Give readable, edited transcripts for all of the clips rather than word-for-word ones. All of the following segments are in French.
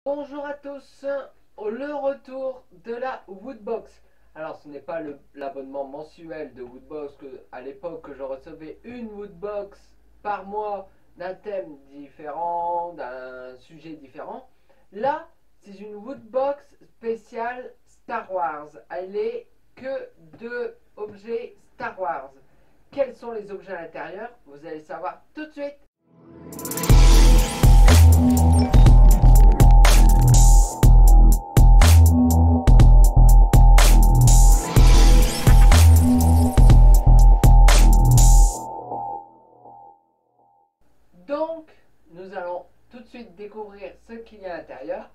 Bonjour à tous, le retour de la Woodbox. Alors ce n'est pas l'abonnement mensuel de Woodbox que à l'époque que je recevais une Woodbox par mois d'un thème différent, d'un sujet différent. Là, c'est une Woodbox spéciale Star Wars. Elle est que de objets Star Wars. Quels sont les objets à l'intérieur? Vous allez savoir tout de suite. Donc, nous allons tout de suite découvrir ce qu'il y a à l'intérieur.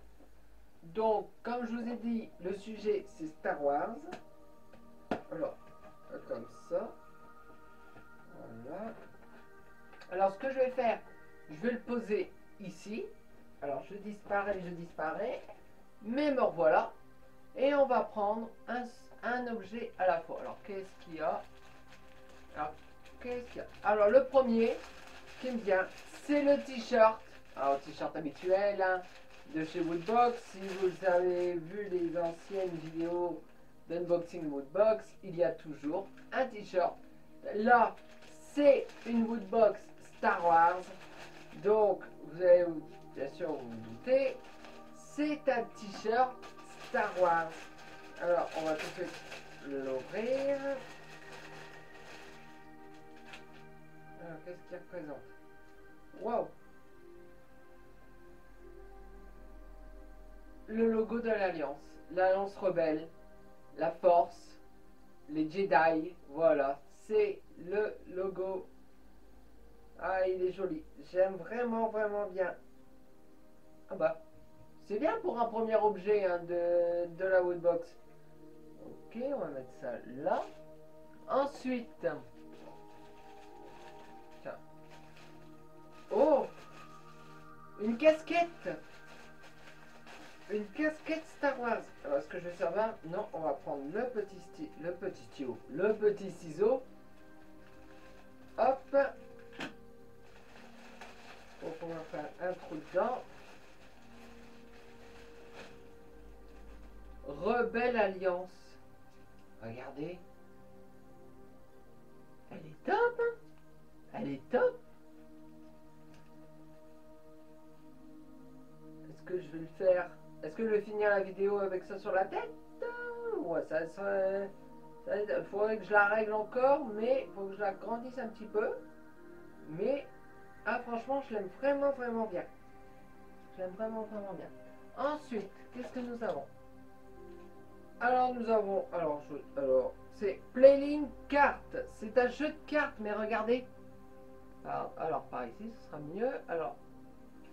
Donc, comme je vous ai dit, le sujet c'est Star Wars. Alors, comme ça. Voilà. Alors, ce que je vais faire, je vais le poser ici. Alors, je disparais. Mais me revoilà. Et on va prendre un objet à la fois. Alors, qu'est-ce qu'il y a? Alors, le premier qui me vient, c'est le t-shirt. Alors, t-shirt habituel hein, de chez Woodbox. Si vous avez vu les anciennes vidéos d'unboxing Woodbox, il y a toujours un t-shirt. Là, c'est une Woodbox Star Wars. Donc, vous allez bien sûr vous douter, c'est un t-shirt Star Wars. Alors, on va tout de suite l'ouvrir. Alors, qu'est-ce qu'il représente? Waouh! Le logo de l'Alliance rebelle, la Force, les Jedi, voilà, c'est le logo. Ah, il est joli, j'aime vraiment bien. Ah bah, c'est bien pour un premier objet hein, de la Woodbox. Ok, on va mettre ça là. Ensuite, tiens. Oh, une casquette. Une casquette Star Wars. Alors, est-ce que je vais servir? Non, on va prendre le petit ciseau. Hop. Donc, on va faire un trou dedans. Rebelle Alliance. Regardez. Elle est top. Hein, elle est top. Est-ce que je vais le faire? Est-ce que je vais finir la vidéo avec ça sur la tête? Ouais, ça serait... Il faudrait que je la règle encore, mais il faut que je la grandisse un petit peu. Mais, ah franchement, je l'aime vraiment bien. Je l'aime vraiment bien. Ensuite, qu'est-ce que nous avons? Alors, nous avons... c'est Playing Cart. C'est un jeu de cartes, mais regardez. Alors, par ici, ce sera mieux. Alors,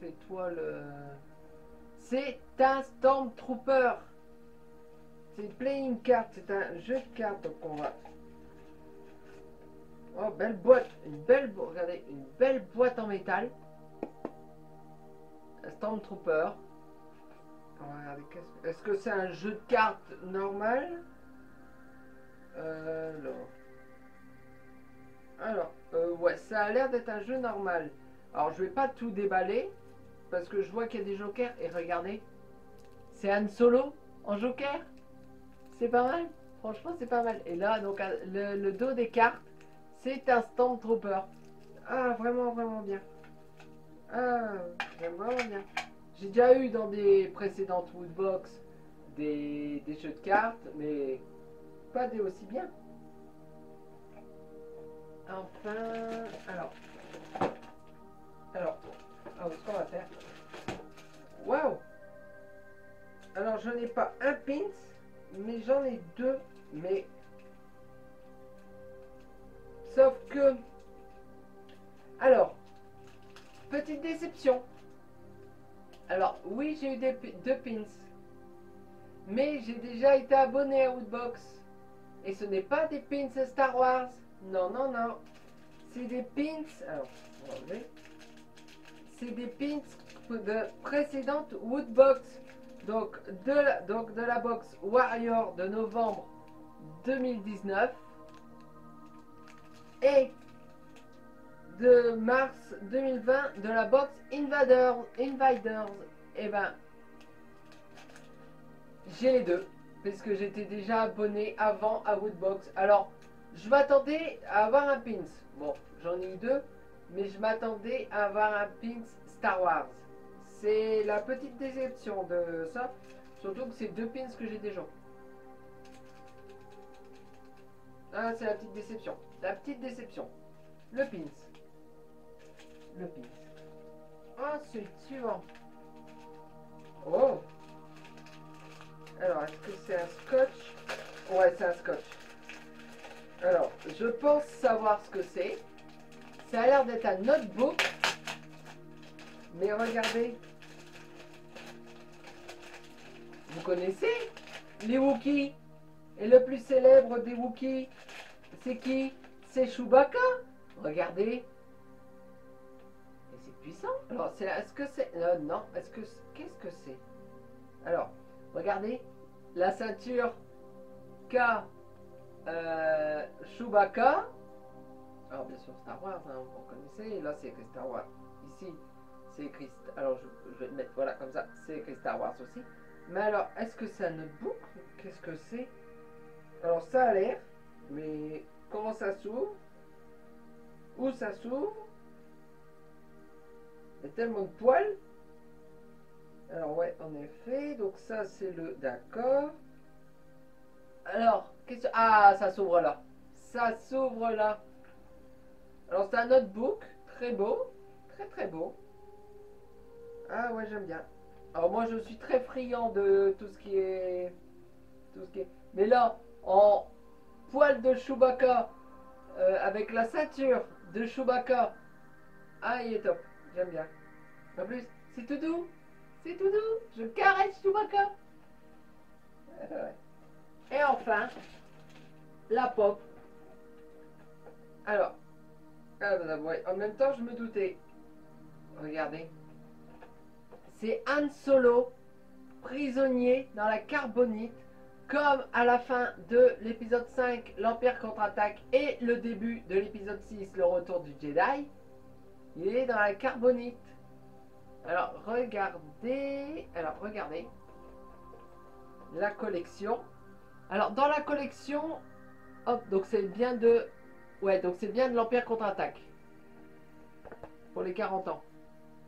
fais-toi le... C'est un Stormtrooper. C'est Playing Card, c'est un jeu de cartes. Donc on va... Oh, belle boîte. Regardez, une belle boîte en métal. Un Stormtrooper. Est-ce que c'est un jeu de cartes normal? Ouais, ça a l'air d'être un jeu normal. Alors, je vais pas tout déballer. Parce que je vois qu'il y a des jokers. Et regardez. C'est Han Solo en joker. C'est pas mal. Franchement, c'est pas mal. Et là, donc, le dos des cartes, c'est un Stormtrooper. Ah, vraiment bien. Ah, j'aime vraiment bien. J'ai déjà eu dans des précédentes Woodbox des jeux de cartes, mais pas des aussi bien. Enfin, alors, ce qu'on va faire. Waouh! Alors, je n'ai pas un pins, mais j'en ai deux. Mais sauf que, alors, petite déception. Alors, oui, j'ai eu deux pins. Mais j'ai déjà été abonné à Woodbox. Et ce n'est pas des pins Star Wars. Non. C'est des pins... Alors, on va enlever. C'est des pins de précédente Woodbox. Donc de la box Warrior de novembre 2019. Et de mars 2020 de la box Invaders. Et ben, j'ai les deux. Parce que j'étais déjà abonné avant à Woodbox. Alors, je m'attendais à avoir un pins. Bon, j'en ai eu deux. Mais je m'attendais à avoir un pins Star Wars. C'est la petite déception de ça. Surtout que c'est deux pins que j'ai déjà. Ah, c'est la petite déception. La petite déception. Le pins. Le pins. Ensuite, suivant. Oh! Alors, est-ce que c'est un scotch? Ouais, c'est un scotch. Alors, je pense savoir ce que c'est. Ça a l'air d'être un notebook. Mais regardez. Vous connaissez les Wookiees? Et le plus célèbre des Wookiees, c'est qui? C'est Chewbacca. Regardez. Et c'est puissant. Alors, est-ce que c'est... non, est-ce que... Qu'est-ce que c'est? Alors, regardez. La ceinture K Chewbacca. Alors, bien sûr, Star Wars, hein, vous connaissez. Là, c'est écrit Star Wars. Ici, c'est écrit... Alors, je vais le mettre, voilà, comme ça. C'est écrit Star Wars aussi. Mais alors, est-ce que c'est un notebook? Qu'est-ce que c'est? Alors, ça a l'air. Mais comment ça s'ouvre? Où ça s'ouvre? Il y a tellement de poils. Alors, ouais, en effet. Donc, ça, c'est le... D'accord. Alors, qu'est-ce que... Ah, ça s'ouvre là. Ça s'ouvre là. Alors, c'est un notebook. Très beau. Très, très beau. Ah, ouais, j'aime bien. Alors, moi, je suis très friand de tout ce qui est... Tout ce qui est... Mais là, en poil de Chewbacca, avec la ceinture de Chewbacca. Ah, il est top. J'aime bien. En plus, c'est tout doux. C'est tout doux. Je caresse Chewbacca. Ouais. Et enfin, la pop. Alors, ouais, en même temps, je me doutais. Regardez. C'est Han Solo, prisonnier dans la carbonite, comme à la fin de l'épisode 5, l'Empire contre-attaque, et le début de l'épisode 6, le retour du Jedi. Il est dans la carbonite. Alors, regardez. La collection. Alors, dans la collection, hop, donc c'est bien de... Ouais, donc c'est bien de l'Empire contre-attaque. Pour les 40 ans.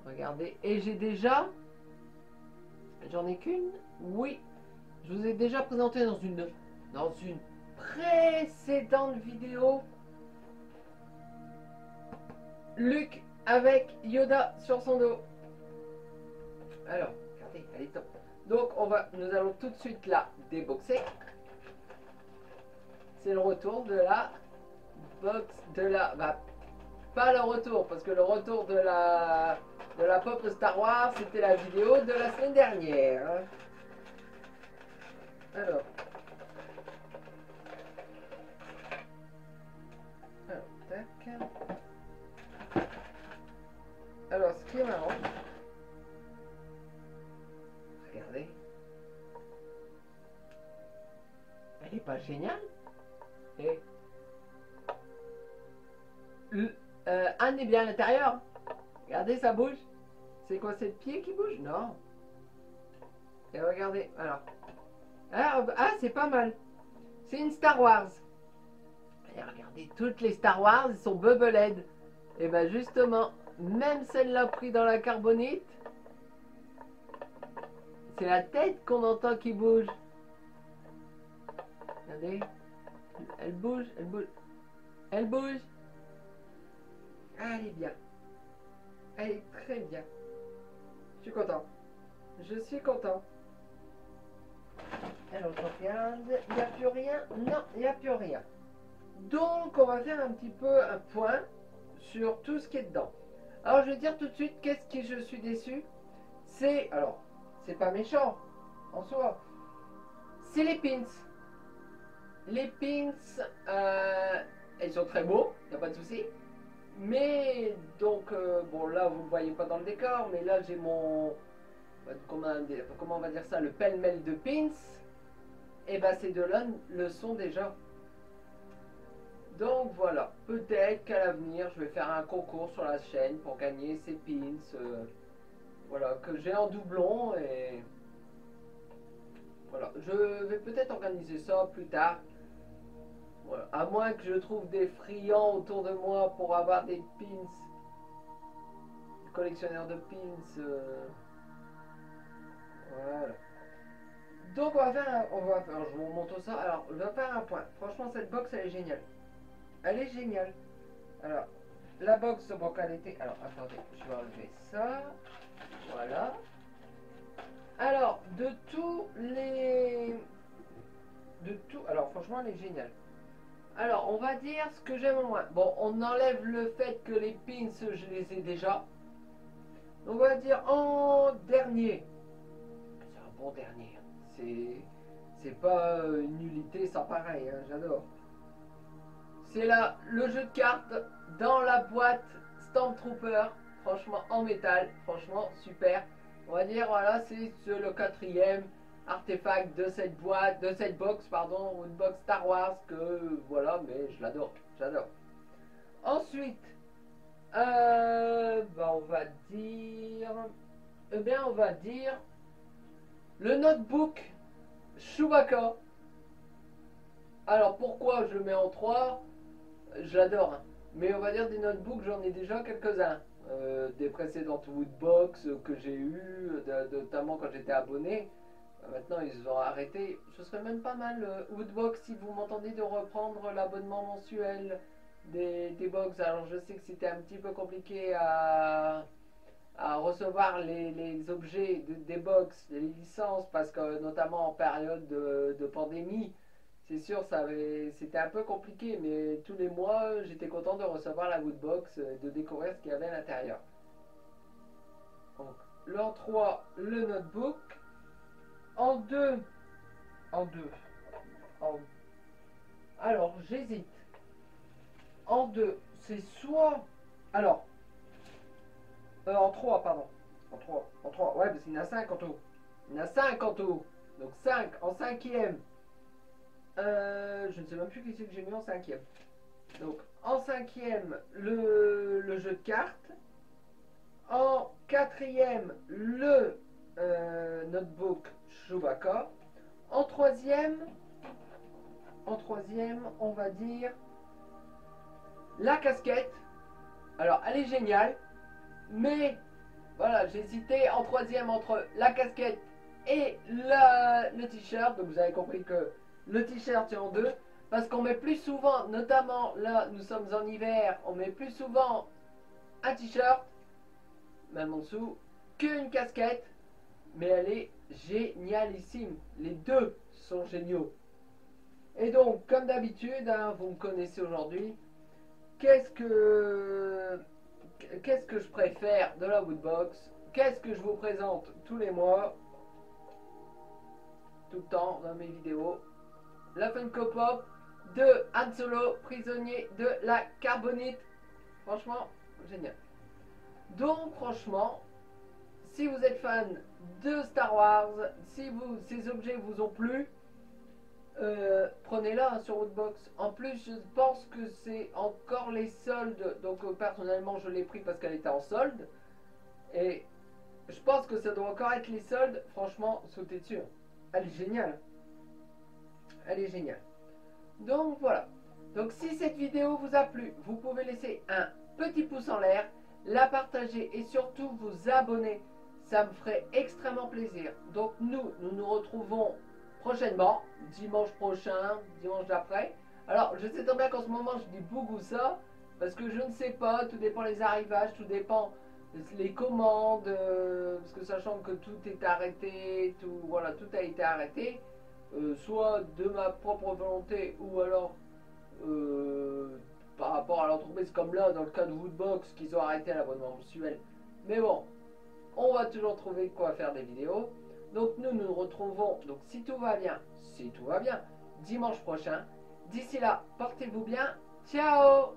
Regardez. Et j'ai déjà... J'en ai qu'une? Oui. Je vous ai déjà présenté dans une précédente vidéo Luke avec Yoda sur son dos. Alors, regardez, elle est top. Donc, nous allons tout de suite la déboxer. C'est le retour de la box de la... Bah, pas le retour, parce que le retour de la pop Star Wars, c'était la vidéo de la semaine dernière. Alors, tac. Alors, ce qui est marrant, regardez, elle est pas géniale? Et Anne est bien à l'intérieur. Regardez, ça bouge. C'est quoi, c'est le pied qui bouge? Non. Et regardez, alors. Ah, c'est pas mal. C'est une Star Wars. Et regardez, toutes les Star Wars, ils sont bubblehead. Et ben justement, même celle-là prise dans la carbonite, c'est la tête qu'on entend qui bouge. Regardez. Elle bouge, elle bouge. Elle bouge. Ah, elle est bien. Elle est très bien. Je suis content. Je suis content. Alors, je regarde. Il n'y a plus rien? Non, il n'y a plus rien. Donc, on va faire un petit peu un point sur tout ce qui est dedans. Alors, je vais dire tout de suite qu'est-ce que je suis déçu. C'est... Alors, c'est pas méchant en soi. C'est les pins. Les pins, ils sont très beaux, il n'y a pas de souci. Mais, donc, bon, là, vous ne voyez pas dans le décor, mais là, j'ai mon... Comment on va dire ça? Le pêle-mêle de pins. Et ben, ces deux-là le sont déjà. Donc, voilà. Peut-être qu'à l'avenir, je vais faire un concours sur la chaîne pour gagner ces pins. Voilà, que j'ai en doublon et... Voilà. je vais peut-être organiser ça plus tard. Voilà. À moins que je trouve des friands autour de moi pour avoir des pins, collectionneurs de pins. Voilà. Donc je vous montre ça. Alors, on va faire un point. Franchement, cette box, elle est géniale. Elle est géniale. Alors, la box, donc elle était. Alors, attendez, je vais enlever ça. Voilà. Alors, de tous les. De tout. Alors, franchement, elle est géniale. Alors, on va dire ce que j'aime au moins. Bon, on enlève le fait que les pins, je les ai déjà. Donc, on va dire en dernier. C'est un bon dernier. C'est pas une nullité sans pareil, hein, j'adore. C'est là le jeu de cartes dans la boîte Stormtrooper, franchement en métal, franchement super. On va dire voilà, c'est le quatrième artefact de cette boîte, de cette box, pardon, une box Star Wars que voilà, mais je l'adore, j'adore. Ensuite, on va dire, on va dire le notebook Chewbacca. Alors pourquoi je le mets en 3? J'adore, hein. Mais on va dire des notebooks, j'en ai déjà quelques-uns. Des précédentes Woodbox que j'ai eues, notamment quand j'étais abonné. Maintenant, ils ont arrêté. Ce serait même pas mal, Woodbox, si vous m'entendez, de reprendre l'abonnement mensuel des box. Alors, je sais que c'était un petit peu compliqué à recevoir les objets des box, les licences, parce que notamment en période de pandémie, c'est sûr, c'était un peu compliqué, mais tous les mois, j'étais content de recevoir la Woodbox, de découvrir ce qu'il y avait à l'intérieur. Donc, en 3, le notebook. En 2, en 2, en... alors j'hésite. En 2, c'est soit... Alors, en 3, pardon. En 3, ouais, parce qu'il y en a 5 en tout. Il y en a 5 en tout. Donc 5, en cinquième. Je ne sais même plus qui c'est que j'ai mis en cinquième. Donc en cinquième, le jeu de cartes. En quatrième, le notebook Chewbacca. En troisième, on va dire la casquette. Alors elle est géniale, mais voilà, j'ai hésité en troisième entre la casquette et le t-shirt. Donc vous avez compris que le t-shirt est en deux. Parce qu'on met plus souvent, notamment là nous sommes en hiver, on met plus souvent un t-shirt, même en dessous, qu'une casquette. Mais elle est génialissime. Les deux sont géniaux. Et donc, comme d'habitude, hein, vous me connaissez aujourd'hui, qu'est-ce que je préfère de la Woodbox? Qu'est-ce que je vous présente tous les mois, tout le temps dans mes vidéos? La Funko Pop de Han Solo, prisonnier de la carbonite. Franchement, génial. Donc, franchement, si vous êtes fan de Star Wars, si ces objets vous ont plu, prenez-la, hein, sur Woodbox. En plus, je pense que c'est encore les soldes. Donc personnellement, je l'ai pris parce qu'elle était en solde. Et je pense que ça doit encore être les soldes. Franchement, sautez dessus. Elle est géniale. Elle est géniale. Donc voilà. Donc si cette vidéo vous a plu, vous pouvez laisser un petit pouce en l'air, la partager et surtout vous abonner. Ça me ferait extrêmement plaisir. Donc nous nous retrouvons prochainement, dimanche prochain, dimanche d'après. Alors je sais très bien qu'en ce moment je dis beaucoup ça, parce que je ne sais pas, tout dépend les arrivages, tout dépend les commandes, parce que sachant que tout est arrêté, voilà, tout a été arrêté, soit de ma propre volonté ou alors par rapport à l'entreprise, comme là dans le cas de Woodbox qu'ils ont arrêté l'abonnement mensuel. Mais bon, on va toujours trouver quoi faire des vidéos. Donc nous nous retrouvons, donc si tout va bien, dimanche prochain. D'ici là, portez-vous bien. Ciao!